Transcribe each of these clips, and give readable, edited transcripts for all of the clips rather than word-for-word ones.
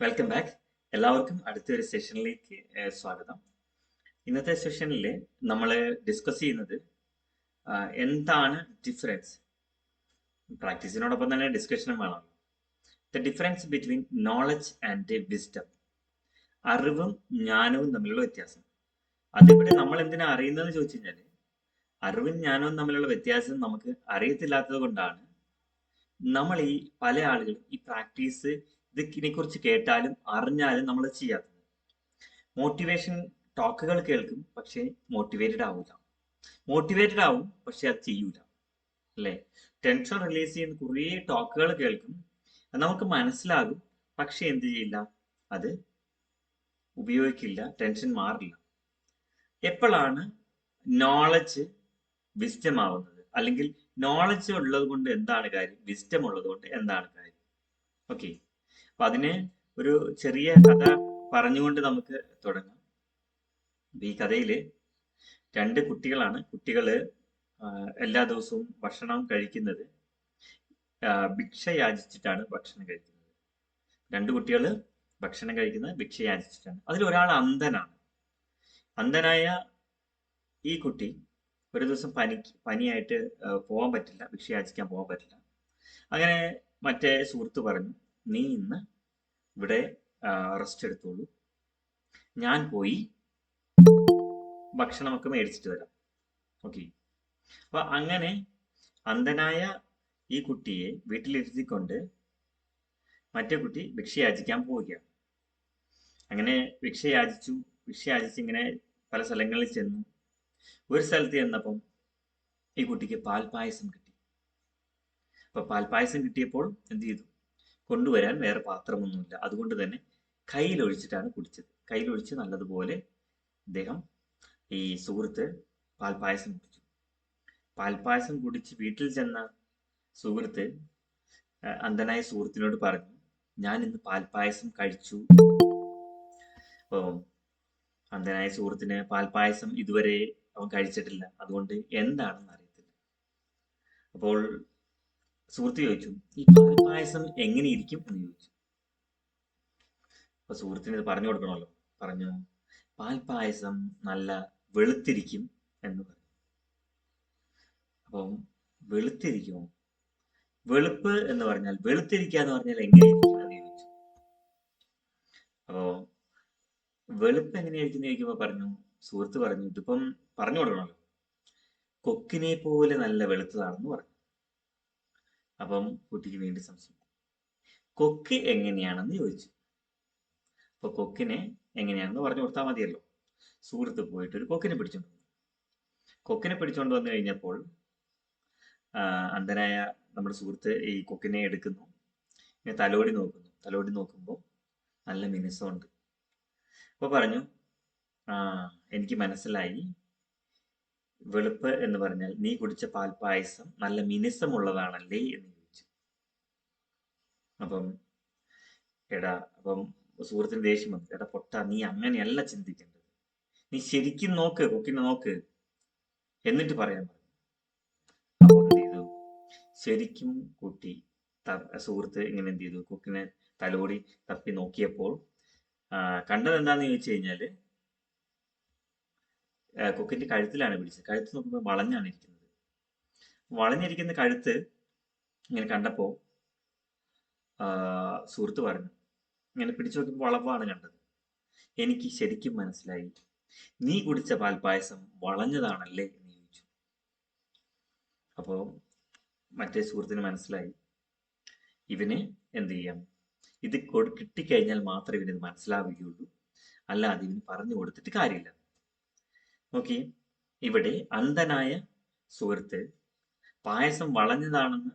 Welcome back. എല്ലാവർക്കും അടുത്തൊരു സെഷനിലേക്ക് സ്വാഗതം. ഇന്നത്തെ സെഷനിൽ നമ്മൾ ഡിസ്കസ് ചെയ്യുന്നത് എന്താണ് ഡിഫറൻസ്. പ്രാക്ടീസിനോടൊപ്പം തന്നെ ഡിസ്കഷനും വേണം. The difference between knowledge and wisdom. അറിവും ജ്ഞാനവും തമ്മിലുള്ള വ്യത്യാസം. അതിവിടെ നമ്മൾ എന്തിനാ അറിയുന്നതെന്ന് ചോദിച്ചു കഴിഞ്ഞാൽ, അറിവും ജ്ഞാനവും തമ്മിലുള്ള വ്യത്യാസം നമുക്ക് അറിയത്തില്ലാത്തത് കൊണ്ടാണ് നമ്മൾ ഈ പല ആളുകളും ഈ പ്രാക്ടീസ് ഇതിനെ കുറിച്ച് കേട്ടാലും അറിഞ്ഞാലും നമ്മൾ ചെയ്യാത്തത്. മോട്ടിവേഷൻ ടോക്കുകൾ കേൾക്കും, പക്ഷെ മോട്ടിവേറ്റഡ് ആവില്ല. മോട്ടിവേറ്റഡ് ആവും, പക്ഷെ അത് ചെയ്യൂല. അല്ലേ? ടെൻഷൻ റിലീസ് ചെയ്യുന്ന കുറേ ടോക്കുകൾ കേൾക്കും, അത് നമുക്ക് മനസ്സിലാകും, പക്ഷെ എന്ത് ചെയ്യില്ല, അത് ഉപയോഗിക്കില്ല, ടെൻഷൻ മാറില്ല. എപ്പോഴാണ് നോളജ് വിസ്ഡം ആവുന്നത്? അല്ലെങ്കിൽ നോളജ് ഉള്ളത് കൊണ്ട് എന്താണ് കാര്യം, വിസ്ഡം ഉള്ളത് കൊണ്ട് എന്താണ് കാര്യം? ഓക്കെ, അപ്പൊ അതിന് ഒരു ചെറിയ കഥ പറഞ്ഞുകൊണ്ട് നമുക്ക് തുടങ്ങാം. ഈ കഥയില് രണ്ട് കുട്ടികളാണ്. കുട്ടികള് എല്ലാ ദിവസവും ഭക്ഷണം കഴിക്കുന്നത് ഭിക്ഷ യാചിച്ചിട്ടാണ് ഭക്ഷണം കഴിക്കുന്നത്. രണ്ട് കുട്ടികള് ഭക്ഷണം കഴിക്കുന്നത് ഭിക്ഷ യാചിച്ചിട്ടാണ്. അതിൽ ഒരാൾ അന്ധനാണ്. അന്ധനായ ഈ കുട്ടി ഒരു ദിവസം പനിയായിട്ട് പോകാൻ പറ്റില്ല, ഭിക്ഷ യാചിക്കാൻ പോകാൻ പറ്റില്ല. അങ്ങനെ മറ്റേ സുഹൃത്ത് പറഞ്ഞു, നീ ഇന്ന് ഇവിടെ റെസ്റ്റ് എടുത്തോളൂ, ഞാൻ പോയി ഭക്ഷണമൊക്കെ മേടിച്ചിട്ട് വരാം. ഓക്കെ, അപ്പൊ അങ്ങനെ അന്ധനായ ഈ കുട്ടിയെ വീട്ടിലിരുത്തിക്കൊണ്ട് മറ്റേ കുട്ടി ഭിക്ഷ യാചിക്കാൻ പോവുകയാണ്. അങ്ങനെ ഭിക്ഷ യാചിച്ച് ഇങ്ങനെ പല സ്ഥലങ്ങളിൽ ചെന്നു. ഒരു സ്ഥലത്ത് ചെന്നപ്പം ഈ കുട്ടിക്ക് പാൽപായസം കിട്ടി. അപ്പൊ പാൽപായസം കിട്ടിയപ്പോൾ എന്ത് ചെയ്തു? കൊണ്ടുവരാൻ വേറെ പാത്രമൊന്നുമില്ല, അതുകൊണ്ട് തന്നെ കയ്യിലൊഴിച്ചിട്ടാണ് കുടിച്ചത്. കയ്യിലൊഴിച്ച് നല്ലതുപോലെ അദ്ദേഹം, ഈ സുഹൃത്ത്, പാൽപായസം കുടിച്ചു. പാൽപായസം കുടിച്ച് വീട്ടിൽ ചെന്ന സുഹൃത്ത് അന്ധനായ സുഹൃത്തിനോട് പറഞ്ഞു, ഞാൻ ഇന്ന് പാൽപായസം കഴിച്ചു. അപ്പോൾ അന്ധനായ സുഹൃത്തിന് പാൽപായസം ഇതുവരെ അവൻ കഴിച്ചിട്ടില്ല, അതുകൊണ്ട് എന്താണെന്ന് അറിയത്തില്ല. അപ്പോൾ സുഹൃത്ത് ചോദിച്ചു, ഈ പാൽപായസം എങ്ങനെ ഇരിക്കും എന്ന് ചോദിച്ചു. അപ്പൊ സുഹൃത്തിന് ഇത് പറഞ്ഞു കൊടുക്കണമല്ലോ. പറഞ്ഞു, പാൽപായസം നല്ല വെളുത്തിരിക്കും എന്ന് പറഞ്ഞു. അപ്പം വെളുത്തിരിക്കുമോ? വെളുപ്പ് എന്ന് പറഞ്ഞാൽ, വെളുത്തിരിക്കുക എന്ന് പറഞ്ഞാൽ എങ്ങനെ ഇരിക്കും എന്ന് ചോദിച്ചു. അപ്പോ വെളുപ്പ് എങ്ങനെയായിരിക്കും ചോദിക്കുമ്പോ പറഞ്ഞു, സുഹൃത്ത് പറഞ്ഞു, ഇതിപ്പം പറഞ്ഞു കൊടുക്കണമല്ലോ, കൊക്കിനെ പോലെ നല്ല വെളുത്തതാണെന്ന് പറഞ്ഞു. അപ്പം കുട്ടിക്ക് വീണ്ടും സംശയം, കൊക്ക് എങ്ങനെയാണെന്ന് ചോദിച്ചു. അപ്പൊ കൊക്കിനെ എങ്ങനെയാണെന്ന് പറഞ്ഞു കൊടുത്താൽ മതിയല്ലോ. സുഹൃത്ത് പോയിട്ട് ഒരു കൊക്കിനെ പിടിച്ചോണ്ട് വന്നു. കൊക്കിനെ പിടിച്ചോണ്ട് വന്നു കഴിഞ്ഞപ്പോൾ അന്ധനായ നമ്മുടെ സുഹൃത്ത് ഈ കൊക്കിനെ എടുക്കുന്നു, ഇങ്ങനെ തലോടി നോക്കുമ്പോൾ നല്ല മിനുസമുണ്ട്. അപ്പൊ പറഞ്ഞു, എനിക്ക് മനസ്സിലായി, വെളുപ്പ് എന്ന് പറഞ്ഞാൽ നീ കുടിച്ച പാൽപായസം നല്ല മിനുസമുള്ളതാണല്ലേ എന്ന് ചോദിച്ചു. അപ്പം സുഹൃത്തിന് ദേഷ്യം വന്നു. എടാ പൊട്ട, നീ അങ്ങനെയല്ല ചിന്തിക്കേണ്ടത്, നീ ശരിക്കും നോക്ക്, കൊക്കിനെ നോക്ക്, എന്നിട്ട് പറയാൻ പറഞ്ഞു. അപ്പം എന്ത് ചെയ്തു? ശരിക്കും സുഹൃത്ത് ഇങ്ങനെ എന്ത് ചെയ്തു? കൊക്കിനെ തലോടി തപ്പി നോക്കിയപ്പോൾ കണ്ടത് എന്താന്ന് ചോദിച്ചു കഴിഞ്ഞാല്, കൊക്കിന്റെ കഴുത്തിലാണ് പിടിച്ചത്. കഴുത്ത് നോക്കുമ്പോൾ വളഞ്ഞാണ് ഇരിക്കുന്നത്. വളഞ്ഞിരിക്കുന്ന കഴുത്ത് ഇങ്ങനെ കണ്ടപ്പോ സുഹൃത്ത് പറഞ്ഞു, ഇങ്ങനെ പിടിച്ചു നോക്കുമ്പോൾ വളവാണ് കണ്ടത്. എനിക്ക് ശരിക്കും മനസ്സിലായി, നീ കുടിച്ച പാൽപായസം വളഞ്ഞതാണല്ലേ എന്ന് ചോദിച്ചു. അപ്പോ മറ്റേ സുഹൃത്തിന് മനസ്സിലായി, ഇവന് എന്ത് ചെയ്യാം, ഇത് കിട്ടിക്കഴിഞ്ഞാൽ മാത്രമേ ഇവന് മനസ്സിലാവുകയുള്ളൂ, അല്ലാതെ ഇവന് പറഞ്ഞു കൊടുത്തിട്ട് കാര്യമില്ല. നോക്കി, ഇവിടെ അന്ധനായ സുഹൃത്ത് പായസം വളഞ്ഞതാണെന്ന്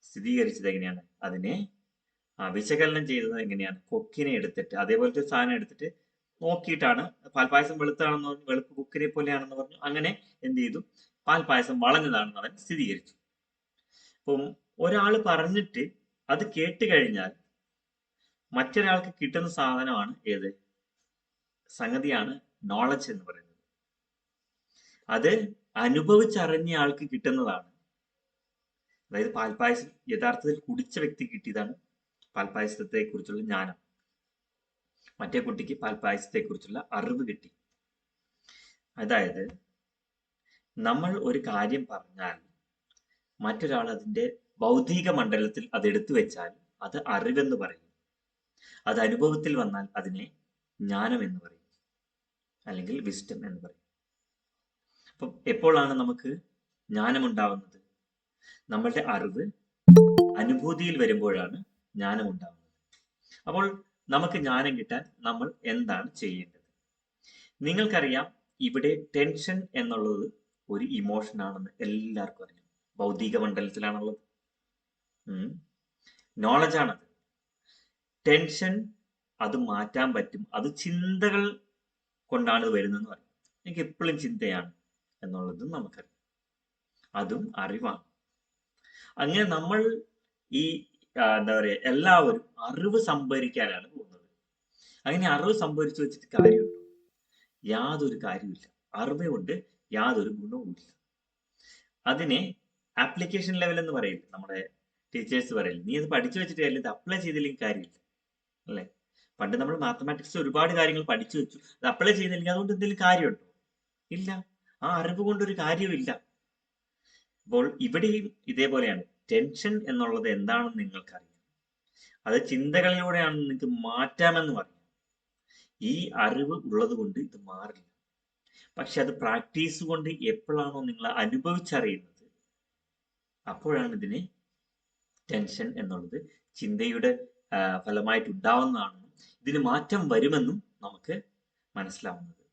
സ്ഥിരീകരിച്ചത് എങ്ങനെയാണ്? അതിനെ വിശകലനം ചെയ്തത് എങ്ങനെയാണ്? കൊക്കിനെ എടുത്തിട്ട്, അതേപോലത്തെ ഒരു സാധനം എടുത്തിട്ട് നോക്കിയിട്ടാണ്. പാൽപായസം വെളുത്താണെന്ന് പറഞ്ഞു, വെളുപ്പ് കൊക്കിനെ പോലെയാണെന്ന് പറഞ്ഞു. അങ്ങനെ എന്ത് ചെയ്തു? പാൽപായസം വളഞ്ഞതാണെന്ന് അവൻ സ്ഥിരീകരിച്ചു. അപ്പം ഒരാൾ പറഞ്ഞിട്ട് അത് കേട്ട് കഴിഞ്ഞാൽ മറ്റൊരാൾക്ക് കിട്ടുന്ന സാധനമാണ് ഏത്? സംഗതിയാണ് നോളജ് എന്ന് പറയുന്നത്. അത് അനുഭവിച്ചറിഞ്ഞ ആൾക്ക് കിട്ടുന്നതാണ്. അതായത് പാൽപായസം യഥാർത്ഥത്തിൽ കുടിച്ച വ്യക്തി കിട്ടിയതാണ് പാൽപായസത്തെ കുറിച്ചുള്ള ജ്ഞാനം. മറ്റേ കുട്ടിക്ക് പാൽപ്പായസത്തെ കുറിച്ചുള്ള അറിവ് കിട്ടി. അതായത് നമ്മൾ ഒരു കാര്യം പറഞ്ഞാൽ മറ്റൊരാൾ അതിന്റെ ഭൗതിക മണ്ഡലത്തിൽ അത് എടുത്തു വെച്ചാൽ അത് അറിവെന്ന് പറയും. അത് അനുഭവത്തിൽ വന്നാൽ അതിനെ ജ്ഞാനം എന്ന് പറയും, അല്ലെങ്കിൽ വിസ്ഡം എന്ന് പറയും. അപ്പം എപ്പോഴാണ് നമുക്ക് ജ്ഞാനം ഉണ്ടാവുന്നത്? നമ്മളുടെ അറിവ് അനുഭൂതിയിൽ വരുമ്പോഴാണ് ജ്ഞാനം ഉണ്ടാവുന്നത്. അപ്പോൾ നമുക്ക് ജ്ഞാനം കിട്ടാൻ നമ്മൾ എന്താണ് ചെയ്യേണ്ടത്? നിങ്ങൾക്കറിയാം, ഇവിടെ ടെൻഷൻ എന്നുള്ളത് ഒരു ഇമോഷൻ ആണെന്ന് എല്ലാവർക്കും അറിയാം. ഭൗതിക മണ്ഡലത്തിലാണുള്ളത്. നോളജ് ആണത്. ടെൻഷൻ അത് മാറ്റാൻ പറ്റും. അത് ചിന്തകൾ കൊണ്ടാണ് വരുന്നതെന്ന് പറയും. എനിക്ക് എപ്പോഴും ചിന്തയാണ് എന്നുള്ളതും നമുക്കറിയാം. അതും അറിവാണ്. അങ്ങനെ നമ്മൾ ഈ എന്താ പറയാ, എല്ലാവരും അറിവ് സംഭരിക്കാനാണ് പോകുന്നത്. അങ്ങനെ അറിവ് സംഭരിച്ചു വെച്ചിട്ട് കാര്യമുണ്ടോ? യാതൊരു കാര്യമില്ല. അറിവ് കൊണ്ട് യാതൊരു ഗുണവുമില്ല. അതിനെ ആപ്ലിക്കേഷൻ ലെവൽ എന്ന് പറയില്ല, നമ്മുടെ ടീച്ചേഴ്സ് പറയില്ല. നീ അത് പഠിച്ചു വെച്ചിട്ട് കാര്യമില്ല, ഇത് അപ്ലൈ ചെയ്തില്ലെങ്കിൽ കാര്യമില്ല, അല്ലേ? പണ്ട് നമ്മൾ മാത്തമാറ്റിക്സ് ഒരുപാട് കാര്യങ്ങൾ പഠിച്ചു വെച്ചു, അത് അപ്ലൈ ചെയ്യുന്നില്ലെങ്കിൽ അതുകൊണ്ട് എന്തെങ്കിലും കാര്യമുണ്ടോ? ഇല്ല. ആ അറിവ് കൊണ്ടൊരു കാര്യമില്ല. അപ്പോൾ ഇവിടെയും ഇതേപോലെയാണ്. ടെൻഷൻ എന്നുള്ളത് എന്താണെന്ന് നിങ്ങൾക്കറിയാം. അത് ചിന്തകളിലൂടെയാണ് നിങ്ങൾക്ക് മാറ്റാമെന്ന് പറയും. ഈ അറിവ് ഉള്ളത് കൊണ്ട് ഇത് മാറില്ല. പക്ഷെ അത് പ്രാക്ടീസ് കൊണ്ട് എപ്പോഴാണോ നിങ്ങൾ അനുഭവിച്ചറിയുന്നത്, അപ്പോഴാണ് ഇതിനെ ടെൻഷൻ എന്നുള്ളത് ചിന്തയുടെ ഫലമായിട്ട് ഉണ്ടാവുന്നതാണെന്നും ഇതിന് മാറ്റം വരുമെന്നും നമുക്ക് മനസ്സിലാവുന്നത്.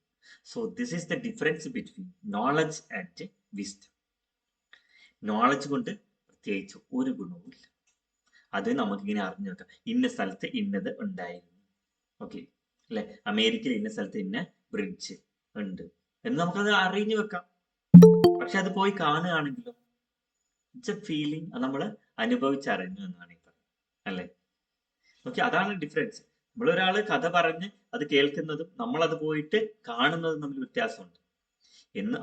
So this is the difference between knowledge and wisdom. Knowledge കൊണ്ട് പ്രത്യേകിച്ച് ഒരു ഗുണവുമില്ല. അത് നമുക്കിങ്ങനെ അറിഞ്ഞു വെക്കാം. ഇന്ന സ്ഥലത്ത് ഇന്നത് ഉണ്ടായിരുന്നു, ഓക്കെ അല്ലെ? അമേരിക്കയിൽ ഇന്ന സ്ഥലത്ത് ഇന്ന ബ്രിഡ്ജ് ഉണ്ട് എന്ന് നമുക്കത് അറിഞ്ഞു വെക്കാം. പക്ഷെ അത് പോയി കാണുകയാണെങ്കിലോ, ഇറ്റ്സ് എ ഫീലിംഗ്. അത് നമ്മൾ അനുഭവിച്ചറിഞ്ഞു എന്നാണ് ഈ പറയുന്നത്, അല്ലെ? ഓക്കെ, അതാണ് ഡിഫറൻസ്. നമ്മളൊരാള് കഥ പറഞ്ഞ് അത് കേൾക്കുന്നതും നമ്മളത് പോയിട്ട് കാണുന്നതും തമ്മിൽ വ്യത്യാസമുണ്ട്.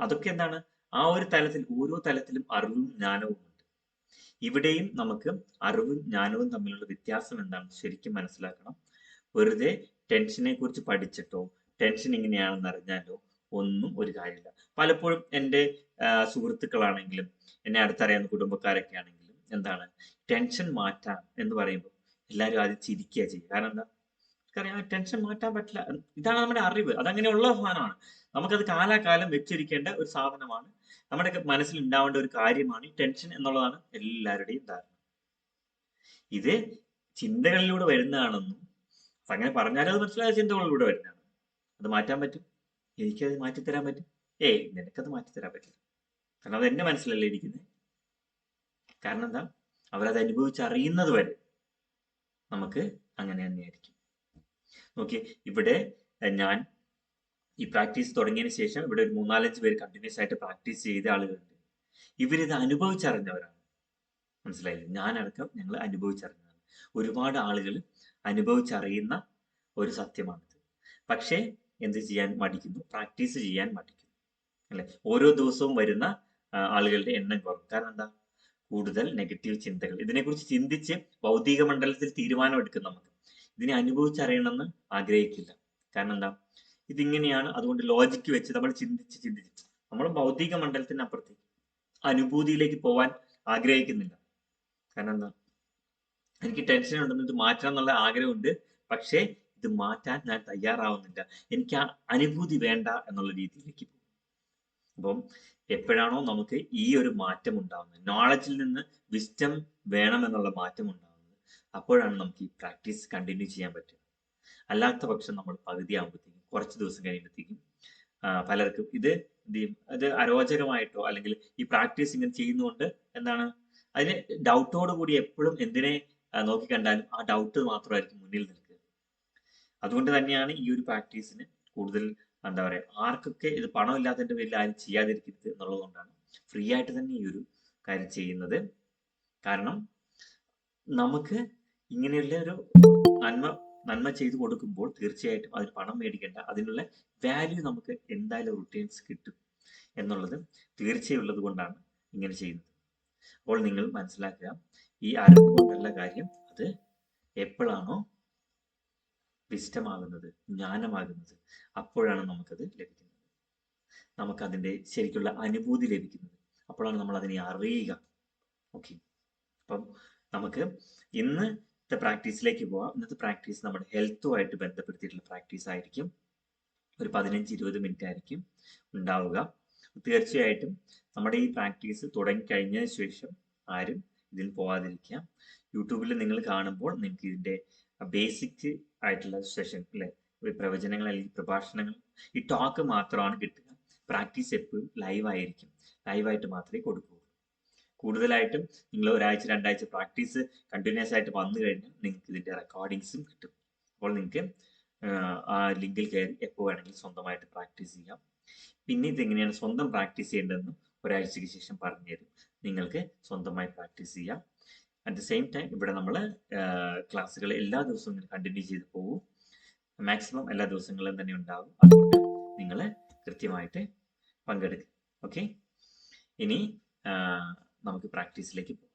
അതൊക്കെ എന്താണ്? ആ ഒരു തലത്തിൽ, ഓരോ തലത്തിലും അറിവും ജ്ഞാനവും ഉണ്ട്. ഇവിടെയും നമുക്ക് അറിവും ജ്ഞാനവും തമ്മിലുള്ള വ്യത്യാസം എന്താണെന്ന് ശരിക്കും മനസ്സിലാക്കണം. വെറുതെ ടെൻഷനെ കുറിച്ച് പഠിച്ചിട്ടോ ടെൻഷൻ ഇങ്ങനെയാണെന്ന് അറിഞ്ഞാലോ ഒന്നും ഒരു കാര്യമില്ല. പലപ്പോഴും എൻ്റെ സുഹൃത്തുക്കളാണെങ്കിലും എന്നെ അടുത്തറിയാവുന്ന കുടുംബക്കാരൊക്കെ ആണെങ്കിലും എന്താണ്, ടെൻഷൻ മാറ്റാം എന്ന് പറയുമ്പോൾ എല്ലാവരും ആദ്യം ചിരിക്കുക ചെയ്യും. കാരണം എന്താ? അറിയാം, ടെൻഷൻ മാറ്റാൻ പറ്റില്ല. ഇതാണ് നമ്മുടെ അറിവ്. അതങ്ങനെയുള്ള സാധനമാണ്. നമുക്കത് കാലാകാലം വെച്ചിരിക്കേണ്ട ഒരു സാധനമാണ്. നമ്മുടെ മനസ്സിൽ ഉണ്ടാവേണ്ട ഒരു കാര്യമാണ് ഈ ടെൻഷൻ എന്നുള്ളതാണ് എല്ലാവരുടെയും ധാരണ. ഇത് ചിന്തകളിലൂടെ വരുന്നതാണെന്നും അങ്ങനെ പറഞ്ഞാലും അത് മനസ്സിലായ ചിന്തകളിലൂടെ വരുന്നതാണ്. അത് മാറ്റാൻ പറ്റും, എനിക്കത് മാറ്റിത്തരാൻ പറ്റും. നിനക്കത് മാറ്റിത്തരാൻ പറ്റില്ല. കാരണം അത് എന്റെ മനസ്സിലല്ലേ ഇരിക്കുന്നത്. കാരണം എന്താ? അവരത് അനുഭവിച്ചറിയുന്നത് വരെ നമുക്ക് അങ്ങനെ തന്നെയായിരിക്കും. നോക്കി, ഇവിടെ ഞാൻ ഈ പ്രാക്ടീസ് തുടങ്ങിയതിന് ശേഷം ഇവിടെ ഒരു 3-4 പേര് കണ്ടിന്യൂസ് ആയിട്ട് പ്രാക്ടീസ് ചെയ്ത ആളുകളുണ്ട്. ഇവരിത് അനുഭവിച്ചറിഞ്ഞവരാണ്. മനസ്സിലായില്ലേ? ഞാനടക്കം ഞങ്ങൾ അനുഭവിച്ചറിഞ്ഞതാണ്. ഒരുപാട് ആളുകൾ അനുഭവിച്ചറിയുന്ന ഒരു സത്യമാണിത്. പക്ഷേ എന്ത് ചെയ്യാൻ മടിക്കുന്നു? പ്രാക്ടീസ് ചെയ്യാൻ മടിക്കുന്നു, അല്ലെ? ഓരോ ദിവസവും വരുന്ന ആളുകളുടെ എണ്ണം കുറവും. കാരണം എന്താ? കൂടുതൽ നെഗറ്റീവ് ചിന്തകൾ. ഇതിനെക്കുറിച്ച് ചിന്തിച്ച് ഭൗതിക മണ്ഡലത്തിൽ തീരുമാനം എടുക്കും. നമുക്ക് ഇതിനെ അനുഭവിച്ചറിയണമെന്ന് ആഗ്രഹിക്കില്ല. കാരണം എന്താ? ഇതിങ്ങനെയാണ്. അതുകൊണ്ട് ലോജിക്ക് വെച്ച് നമ്മൾ ചിന്തിച്ച് നമ്മൾ ഭൗതിക മണ്ഡലത്തിന് അപ്പുറത്തേക്ക് അനുഭൂതിയിലേക്ക് പോവാൻ ആഗ്രഹിക്കുന്നില്ല. കാരണം എന്താ? എനിക്ക് ടെൻഷൻ ഉണ്ടെന്ന്, ഇത് മാറ്റണം എന്നുള്ള ആഗ്രഹമുണ്ട്. പക്ഷേ ഇത് മാറ്റാൻ ഞാൻ തയ്യാറാവുന്നില്ല. എനിക്ക് ആ അനുഭൂതി വേണ്ട എന്നുള്ള രീതിയിലേക്ക് പോകും. അപ്പം എപ്പോഴാണോ നമുക്ക് ഈ ഒരു മാറ്റം ഉണ്ടാവുന്നത്, നോളജിൽ നിന്ന് വിസ്ഡം വേണം എന്നുള്ള മാറ്റം ഉണ്ടാവുന്നത്, അപ്പോഴാണ് നമുക്ക് ഈ പ്രാക്ടീസ് കണ്ടിന്യൂ ചെയ്യാൻ പറ്റുക. അല്ലാത്ത പക്ഷം നമ്മൾ പകുതി ആകുമ്പോഴത്തേക്കും, കുറച്ച് ദിവസം കഴിയുമ്പോഴത്തേക്കും പലർക്കും ഇത് അരോചകമായിട്ടോ അല്ലെങ്കിൽ ഈ പ്രാക്ടീസ് ഇങ്ങനെ ചെയ്യുന്നതുകൊണ്ട് എന്താണ്, അതിന് ഡൗട്ടോട് കൂടി എപ്പോഴും എന്തിനെ നോക്കിക്കണ്ടാലും ആ ഡൗട്ട് മാത്രമായിരിക്കും മുന്നിൽ നിൽക്കുക. അതുകൊണ്ട് തന്നെയാണ് ഈ ഒരു പ്രാക്ടീസിന് കൂടുതൽ എന്താ പറയുക, ആർക്കൊക്കെ ഇത് പണമില്ലാത്തതിന്റെ പേരിൽ ആരും ചെയ്യാതിരിക്കരുത് എന്നുള്ളതുകൊണ്ടാണ് ഫ്രീ ആയിട്ട് തന്നെ ഈ ഒരു കാര്യം ചെയ്യുന്നത്. കാരണം നമുക്ക് ഇങ്ങനെയുള്ള ഒരു നന്മ ചെയ്തു കൊടുക്കുമ്പോൾ തീർച്ചയായിട്ടും അതിന് പണം മേടിക്കേണ്ട, അതിനുള്ള വാല്യൂ നമുക്ക് എന്തായാലും റിട്ടേൺസ് കിട്ടും എന്നുള്ളത് തീർച്ചയുള്ളത് കൊണ്ടാണ് ഇങ്ങനെ ചെയ്യുന്നത്. അപ്പോൾ നിങ്ങൾ മനസ്സിലാക്കുക, ഈ അറിവ് കൊണ്ടുള്ള കാര്യം അത് എപ്പോഴാണോ വിഷ്ടമാകുന്നത്, ജ്ഞാനമാകുന്നത്. അപ്പോഴാണ് നമുക്കത് ലഭിക്കുന്നത്. നമുക്കതിൻ്റെ ശരിക്കുള്ള അനുഭൂതി ലഭിക്കുന്നത്. അപ്പോഴാണ് നമ്മൾ അതിനെ അറിയുക. ഓക്കെ, അപ്പം നമുക്ക് ഇന്നത്തെ പ്രാക്ടീസിലേക്ക് പോവാം. ഇന്നത്തെ പ്രാക്ടീസ് നമ്മുടെ ഹെൽത്തുമായിട്ട് ബന്ധപ്പെടുത്തിയിട്ടുള്ള പ്രാക്ടീസ് ആയിരിക്കും. ഒരു 15-20 മിനിറ്റ് ആയിരിക്കും ഉണ്ടാവുക. തീർച്ചയായിട്ടും നമ്മുടെ ഈ പ്രാക്ടീസ് തുടങ്ങിക്കഴിഞ്ഞതിന് ശേഷം ആരും ഇതിൽ പോകാതിരിക്കുക. യൂട്യൂബിൽ നിങ്ങൾ കാണുമ്പോൾ നിങ്ങൾക്ക് ഇതിൻ്റെ ബേസിക് ആയിട്ടുള്ള സെഷൻ അല്ലെ, പ്രവചനങ്ങൾ അല്ലെങ്കിൽ പ്രഭാഷണങ്ങൾ, ഈ ടോക്ക് മാത്രമാണ് കിട്ടുക. പ്രാക്ടീസ് എപ്പോഴും ലൈവായിരിക്കും. ലൈവായിട്ട് മാത്രമേ കൊടുക്കൂ. കൂടുതലായിട്ടും നിങ്ങൾ ഒരാഴ്ച 2 ആഴ്ച പ്രാക്ടീസ് കണ്ടിന്യൂസ് ആയിട്ട് വന്നു കഴിഞ്ഞാൽ നിങ്ങൾക്ക് ഇതിൻ്റെ റെക്കോർഡിങ്സും കിട്ടും. അപ്പോൾ നിങ്ങൾക്ക് ആ ലിങ്കിൽ കയറി എപ്പോൾ വേണമെങ്കിലും സ്വന്തമായിട്ട് പ്രാക്ടീസ് ചെയ്യാം. പിന്നെ ഇതെങ്ങനെയാണ് സ്വന്തം പ്രാക്ടീസ് ചെയ്യേണ്ടതെന്ന് ഒരാഴ്ചയ്ക്ക് ശേഷം പറഞ്ഞുതരും. നിങ്ങൾക്ക് സ്വന്തമായി പ്രാക്ടീസ് ചെയ്യാം. അറ്റ് ദ സെയിം ടൈം ഇവിടെ നമ്മൾ ക്ലാസ്സുകൾ എല്ലാ ദിവസവും കണ്ടിന്യൂ ചെയ്ത് പോകും. മാക്സിമം എല്ലാ ദിവസങ്ങളിലും തന്നെ ഉണ്ടാകും. അതുകൊണ്ട് നിങ്ങൾ കൃത്യമായിട്ട് പങ്കെടുക്കുക. ഓക്കെ, ഇനി നമുക്ക് പ്രാക്ടീസിലേക്ക് പോകാം.